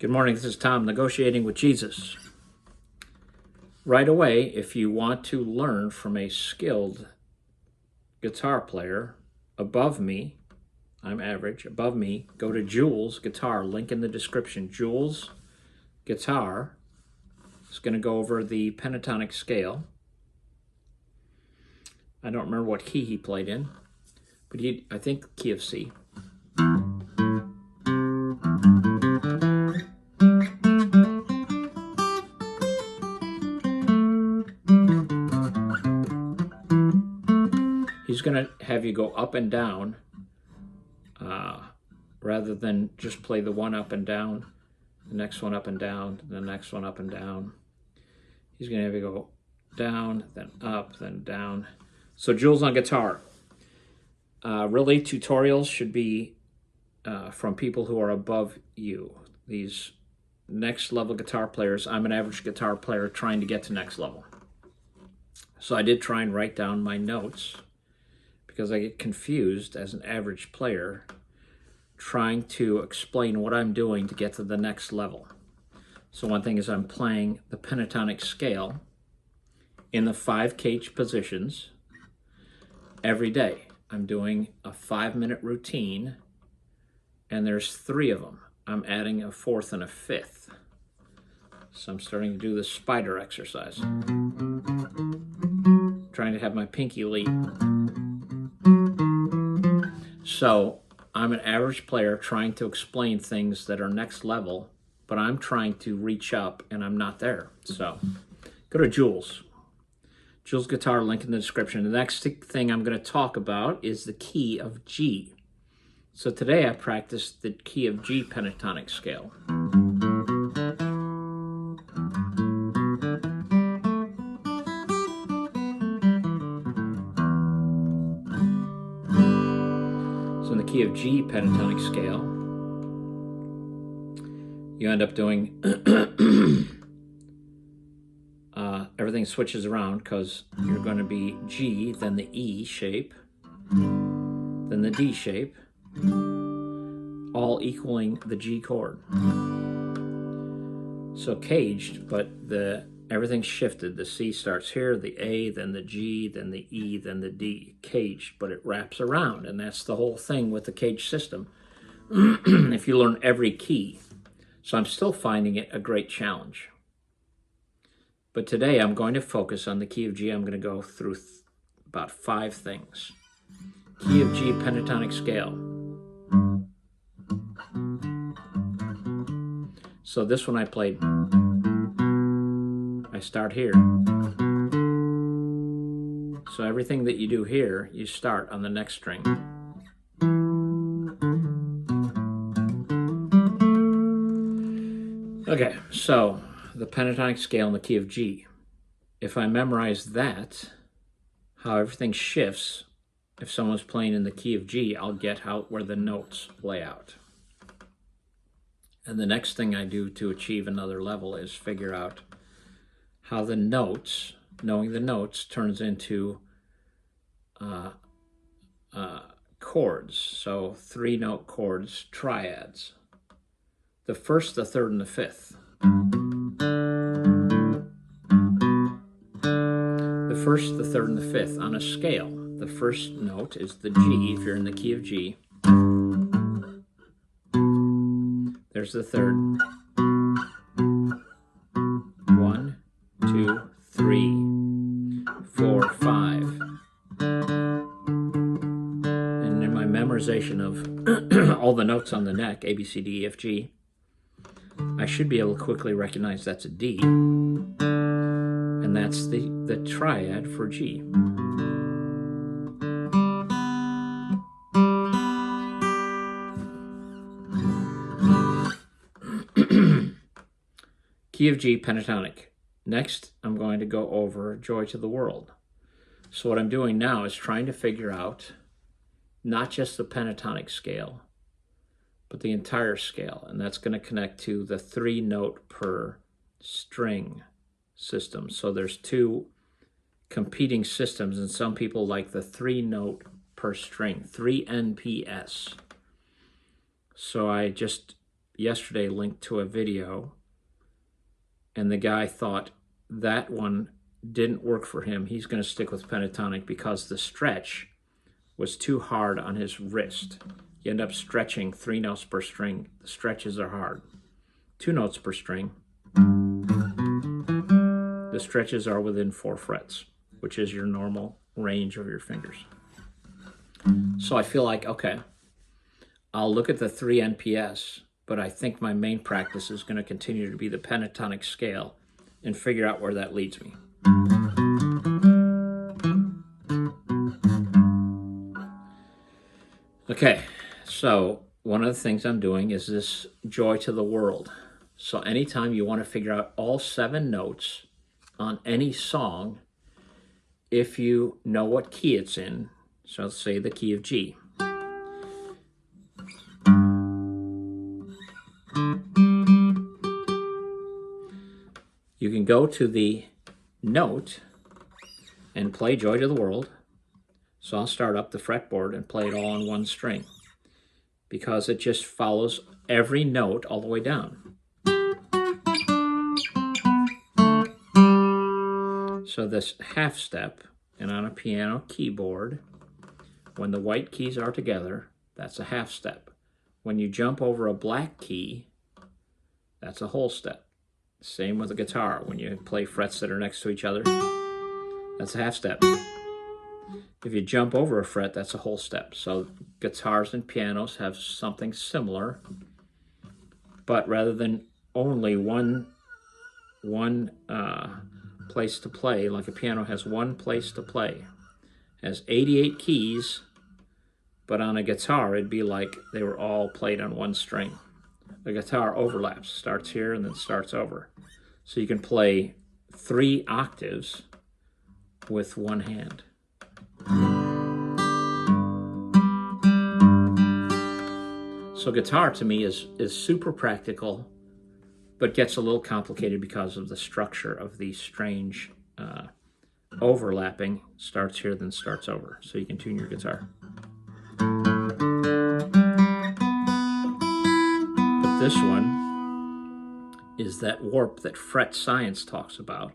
Good morning, this is Tom, Negotiating with Jesus. Right away, if you want to learn from a skilled guitar player above me, I'm average, above me, go to Jules Guitar, link in the description. Jules Guitar is going to go over the pentatonic scale. I don't remember what key he played in, but I think key of C. He's going to have you go up and down rather than just play the one up and down, the next one up and down, the next one up and down. He's going to have you go down, then up, then down. So Jules on guitar. Really, tutorials should be from people who are above you. These next level guitar players, I'm an average guitar player trying to get to next level. So I did try and write down my notes because I get confused as an average player trying to explain what I'm doing to get to the next level. So one thing is I'm playing the pentatonic scale in the 5 cage positions every day. I'm doing a 5-minute routine, and there's 3 of them. I'm adding a 4th and a 5th. So I'm starting to do the spider exercise. Trying to have my pinky lead. So I'm an average player trying to explain things that are next level, but I'm trying to reach up and I'm not there. So go to Jules. Jules Guitar, link in the description. The next thing I'm going to talk about is the key of G. So today I practiced the key of G pentatonic scale. So in the key of G pentatonic scale, you end up doing everything switches around because you're going to be G, then the E shape, then the D shape, all equaling the G chord. So caged, but everything's shifted. The C starts here, the A, then the G, then the E, then the D. Caged, but it wraps around, and that's the whole thing with the cage system. If you learn every key. So I'm still finding it a great challenge. But today I'm going to focus on the key of G. I'm going to go through about 5 things. Key of G pentatonic scale. So this one I played. I start here. So everything that you do here, you start on the next string. Okay, so the pentatonic scale in the key of G. If I memorize that, how everything shifts, if someone's playing in the key of G, I'll get where the notes lay out. And the next thing I do to achieve another level is figure out how the notes, knowing the notes, turns into chords. So 3-note chords, triads. The 1st, the 3rd, and the 5th. The 1st, the 3rd, and the 5th on a scale. The 1st note is the G, if you're in the key of G. There's the 3rd. 1, 2, 3, 4, 5. And in my memorization of all the notes on the neck, A, B, C, D, E, F, G, I should be able to quickly recognize that's a D. And that's the triad for G. Key of G pentatonic. Next, I'm going to go over Joy to the World. So what I'm doing now is trying to figure out not just the pentatonic scale, but the entire scale. And that's going to connect to the 3-note per string system. So there's 2 competing systems, and some people like the 3-note per string, 3 NPS. So I just yesterday linked to a video, and the guy thought that one didn't work for him. He's going to stick with pentatonic because the stretch was too hard on his wrist. You end up stretching 3 notes per string. The stretches are hard. 2 notes per string. The stretches are within 4 frets, which is your normal range of your fingers. So I feel like, okay, I'll look at the 3 NPS, but I think my main practice is going to continue to be the pentatonic scale and figure out where that leads me. Okay, so one of the things I'm doing is this Joy to the World. So anytime you want to figure out all 7 notes on any song, if you know what key it's in, so let's say the key of G. You can go to the note and play Joy to the World. So I'll start up the fretboard and play it all on 1 string because it just follows every note all the way down. So this half step, and on a piano keyboard, when the white keys are together, that's a half step. When you jump over a black key, that's a whole step. Same with the guitar. When you play frets that are next to each other, that's a half step. If you jump over a fret, that's a whole step. So guitars and pianos have something similar, but rather than only one place to play, like a piano has 1 place to play, has 88 keys, but on a guitar it'd be like they were all played on 1 string. The guitar overlaps, starts here and then starts over. So you can play 3 octaves with 1 hand. So guitar to me is super practical, but gets a little complicated because of the structure of these strange overlapping. Starts here, then starts over. So you can tune your guitar. But this one is that warp that fret science talks about,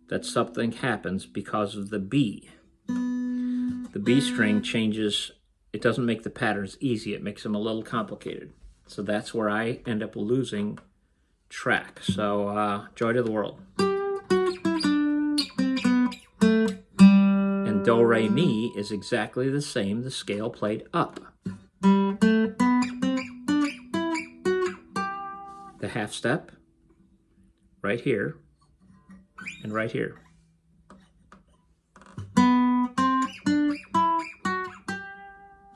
that something happens because of the B. The B string changes. It doesn't make the patterns easy. It makes them a little complicated. So that's where I end up losing track. So Joy to the World. And Do, Re, Mi is exactly the same, the scale played up. The half step, right here, and right here.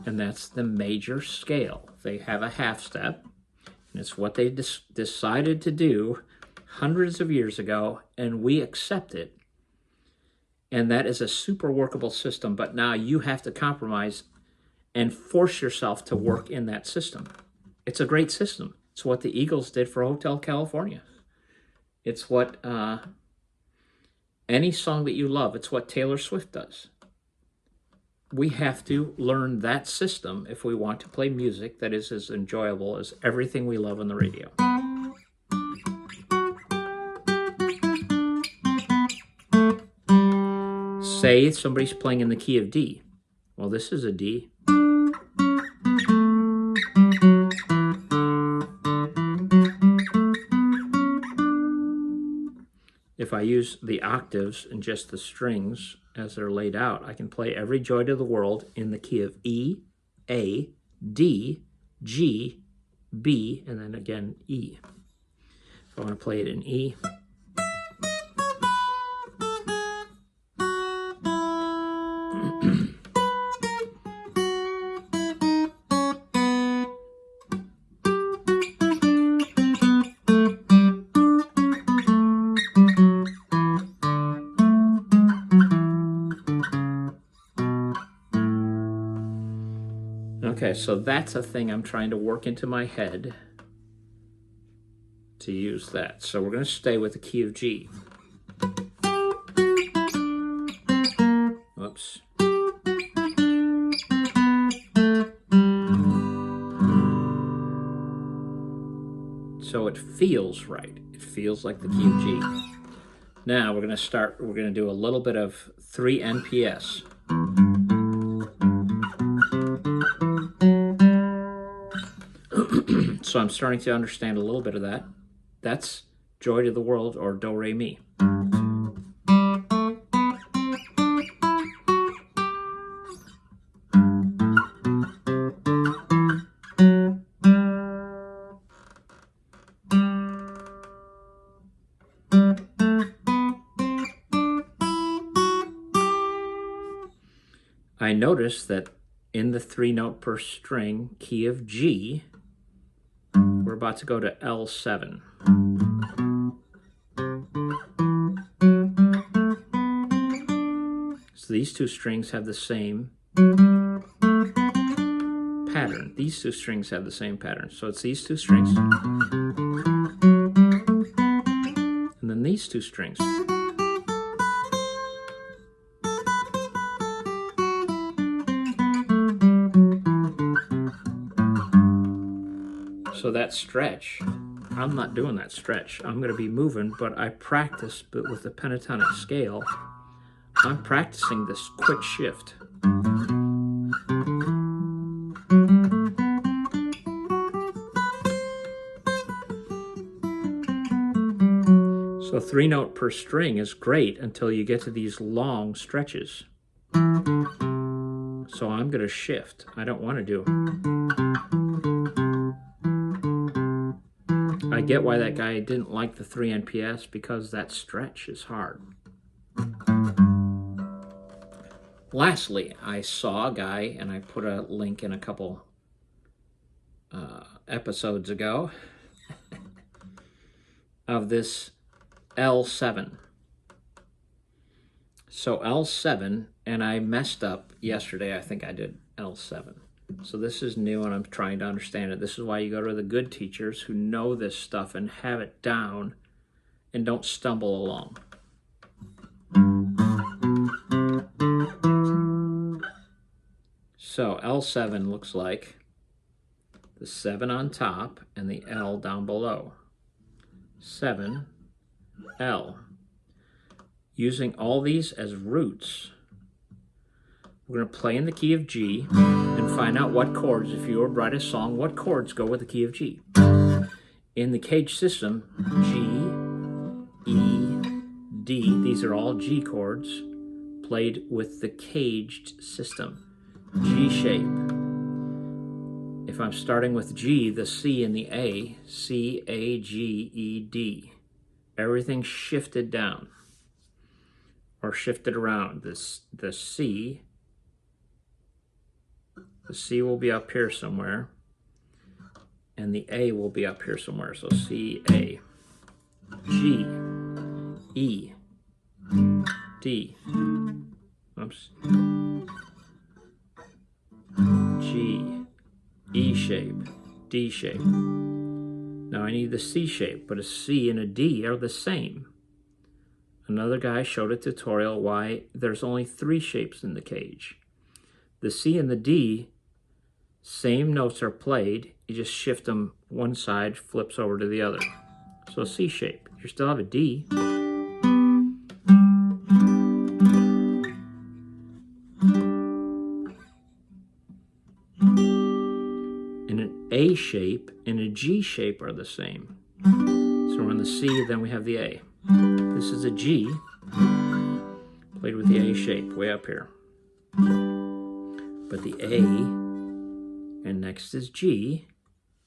And that's the major scale. They have a half step, and it's what they decided to do hundreds of years ago, and we accept it. And that is a super workable system, but now you have to compromise and force yourself to work in that system. It's a great system. It's what the Eagles did for Hotel California. It's what any song that you love, it's what Taylor Swift does. We have to learn that system if we want to play music that is as enjoyable as everything we love on the radio. Say somebody's playing in the key of D. Well, this is a D. If I use the octaves and just the strings as they're laid out, I can play every Joy to the World in the key of E, A, D, G, B, and then again E. If I want to play it in E, okay, so that's a thing I'm trying to work into my head to use that. So we're going to stay with the key of G. Whoops. So it feels right. It feels like the key of G. Now we're going to do a little bit of 3 NPS. So I'm starting to understand a little bit of that. That's Joy to the World, or Do Re Mi. I notice that in the 3-note per string key of G, we're about to go to L7. So these 2 strings have the same pattern. These 2 strings have the same pattern. So it's these 2 strings, and then these 2 strings. So that stretch, I'm not doing that stretch. I'm going to be moving, but I practice, but with the pentatonic scale, I'm practicing this quick shift. So 3-note per string is great until you get to these long stretches. So I'm going to shift. I don't want to do. I get why that guy didn't like the 3 NPS, because that stretch is hard. Lastly, I saw a guy, and I put a link in a couple episodes ago, of this L7. So L7, and I messed up yesterday. I think I did L7. So this is new, and I'm trying to understand it. This is why you go to the good teachers who know this stuff and have it down and don't stumble along. So L7 looks like the 7 on top and the L down below. 7, L. Using all these as roots, we're going to play in the key of G and find out what chords, if you would write a song, what chords go with the key of G. In the cage system, G, E, D, these are all G chords played with the caged system. G shape. If I'm starting with G, the C and the A, C, A, G, E, D. Everything shifted down or shifted around. The C will be up here somewhere, and the A will be up here somewhere. So C, A, G, E, D. Oops. G, E shape, D shape. Now I need the C shape, but a C and a D are the same. Another guy showed a tutorial why there's only 3 shapes in the cage. The C and the D, same notes are played, you just shift them one side, flips over to the other. So C shape, you still have a D. And an A shape and a G shape are the same. So we're on the C, then we have the A. This is a G, played with the A shape, way up here. But the A, and next is G,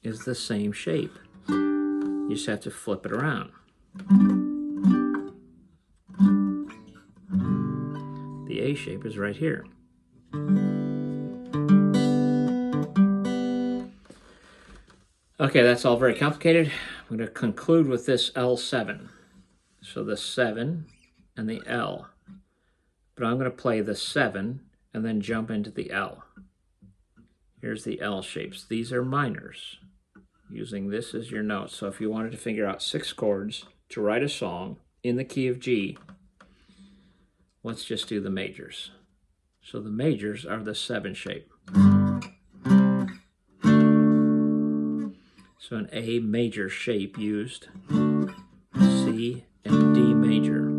is the same shape. You just have to flip it around. The A shape is right here. Okay, that's all very complicated. I'm going to conclude with this L7. So the 7 and the L. But I'm going to play the 7 and then jump into the L. Here's the L shapes. These are minors, using this as your note. So if you wanted to figure out 6 chords to write a song in the key of G, let's just do the majors. So the majors are the 7 shape. So an A major shape used, C and D major.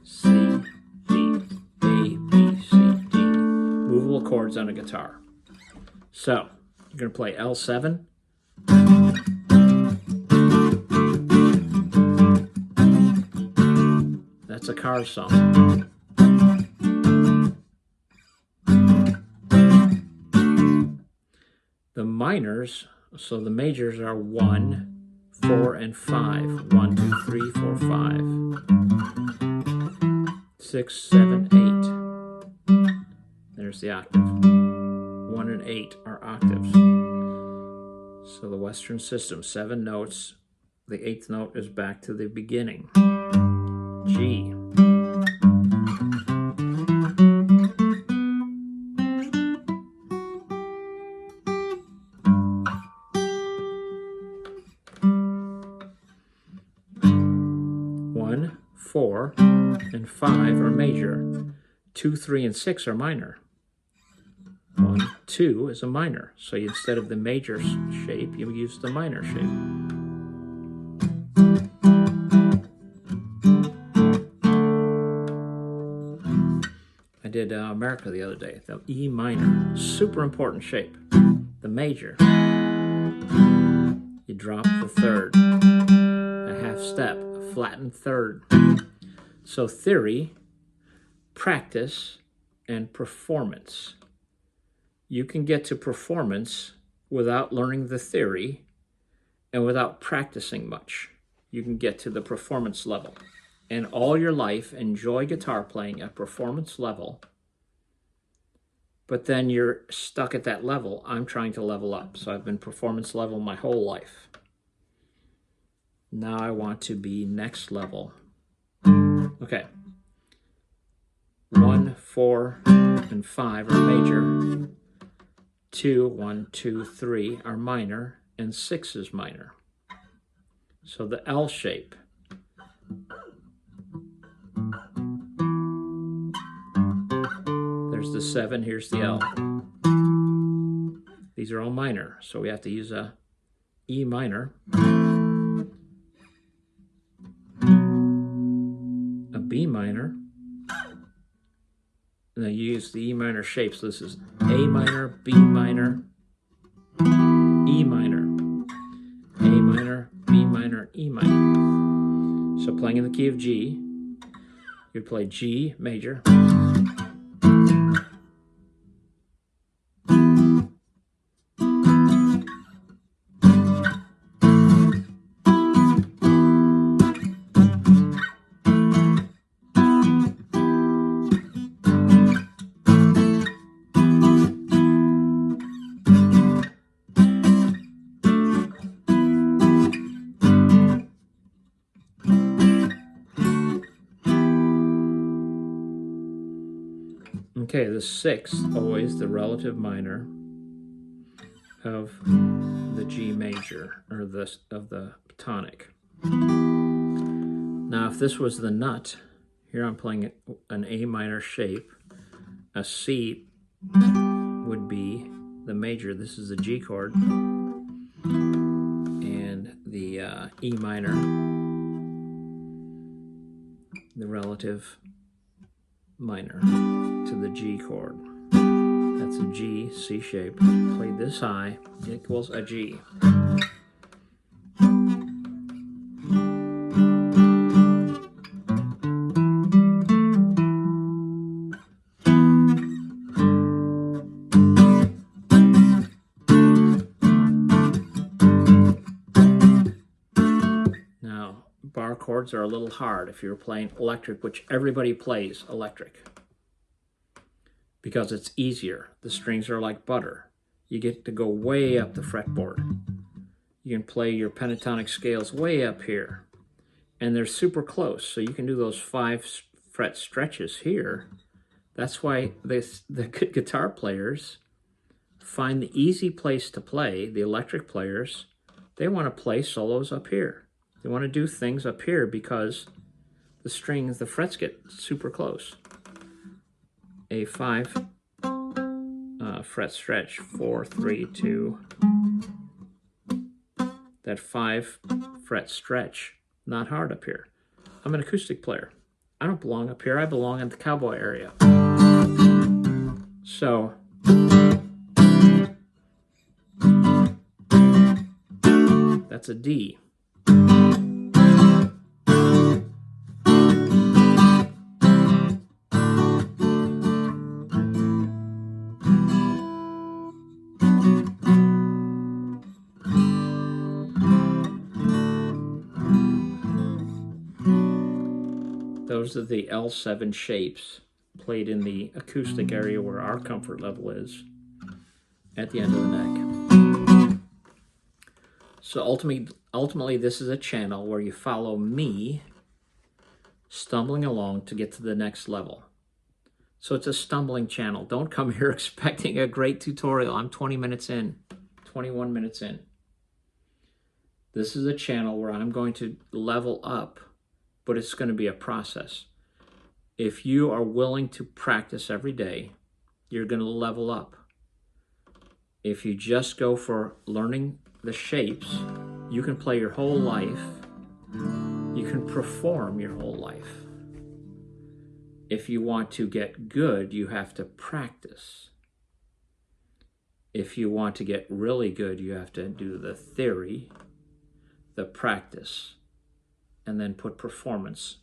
C, D, A, B, C, D. Movable chords on a guitar. So you're going to play L7. That's a car song. The minors, so the majors are 1, 4, and 5. 1, 2, 3, 4, 5. 6, 7, 8. There's the octave. 1 and 8 are octaves. So the Western system, 7 notes. The 8th note is back to the beginning. G. One, 4, and 5 are major. 2, 3, and 6 are minor. 1, 2 is a minor. So instead of the major shape, you use the minor shape. I did America the other day. The E minor, super important shape. The major. You drop the third. A half step, a flattened third. So theory, practice, and performance. You can get to performance without learning the theory and without practicing much. You can get to the performance level. And all your life, enjoy guitar playing at performance level. But then you're stuck at that level. I'm trying to level up. So I've been performance level my whole life. Now I want to be next level. Okay. 1, 4, and 5 are major. 2, 1, 2, 3 are minor, and 6 is minor. So the L shape. There's the 7, here's the L. These are all minor, so we have to use a E minor, a B minor, and then you use the E minor shape. So this is A minor, B minor, E minor, A minor, B minor, E minor. So playing in the key of G, you play G major, okay, the 6th, always the relative minor of the G major, or of the tonic. Now, if this was the nut, here I'm playing an A minor shape. A C would be the major. This is the G chord. And the E minor, the relative minor to the G chord. That's a G, C shape. Played this high equals a G. Now, bar chords are a little hard if you're playing electric, which everybody plays electric, because it's easier. The strings are like butter. You get to go way up the fretboard. You can play your pentatonic scales way up here, and they're super close, so you can do those 5 fret stretches here. That's why the good guitar players find the easy place to play. The electric players, they want to play solos up here. They want to do things up here because the strings, the frets get super close. A 5 fret stretch, 4, 3, 2, that 5 fret stretch. Not hard up here. I'm an acoustic player. I don't belong up here. I belong in the cowboy area. So that's a D. Those are the L7 shapes played in the acoustic area where our comfort level is at the end of the neck. So ultimately, this is a channel where you follow me stumbling along to get to the next level. So it's a stumbling channel. Don't come here expecting a great tutorial. I'm 20 minutes in, 21 minutes in. This is a channel where I'm going to level up, but it's going to be a process. If you are willing to practice every day, you're going to level up. If you just go for learning the shapes, you can play your whole life. You can perform your whole life. If you want to get good, you have to practice. If you want to get really good, you have to do the theory, the practice, and then put performance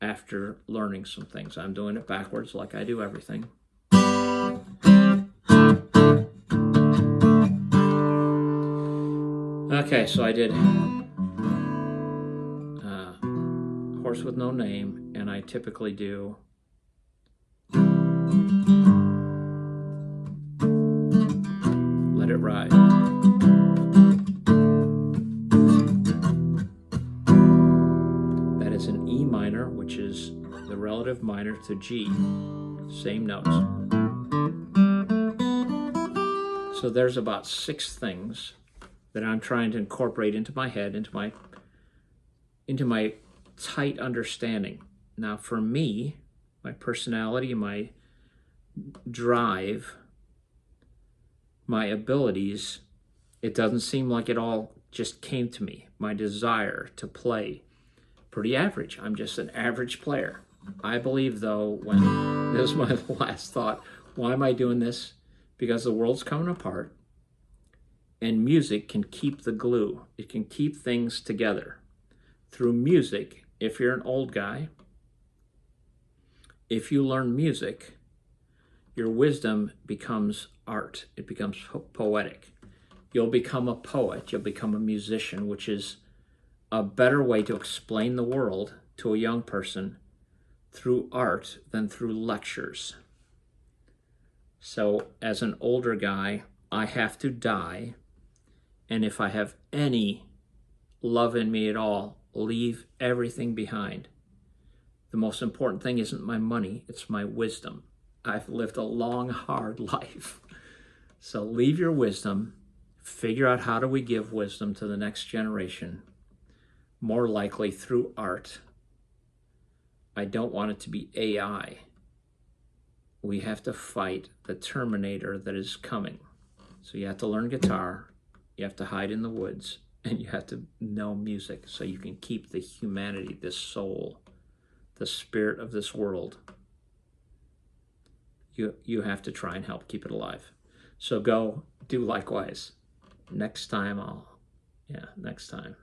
after learning some things. I'm doing it backwards like I do everything. Okay, so I did Horse with No Name, and I typically do Let It Ride. That is an E minor, which is the relative minor to G. Same notes. So there's about 6 things that I'm trying to incorporate into my head, into my tight understanding. Now for me, my personality, my drive, my abilities, it doesn't seem like it all just came to me. My desire to play, pretty average. I'm just an average player. I believe though, this is my last thought, why am I doing this? Because the world's coming apart, and music can keep the glue. It can keep things together. Through music, if you're an old guy, if you learn music, your wisdom becomes art. It becomes poetic. You'll become a poet. You'll become a musician, which is a better way to explain the world to a young person through art than through lectures. So as an older guy, I have to die. And if I have any love in me at all, leave everything behind. The most important thing isn't my money, it's my wisdom. I've lived a long, hard life. So leave your wisdom, figure out how do we give wisdom to the next generation, more likely through art. I don't want it to be AI. We have to fight the Terminator that is coming. So you have to learn guitar, you have to hide in the woods, and you have to know music so you can keep the humanity, this soul, the spirit of this world. You have to try and help keep it alive. So go do likewise. Next time next time.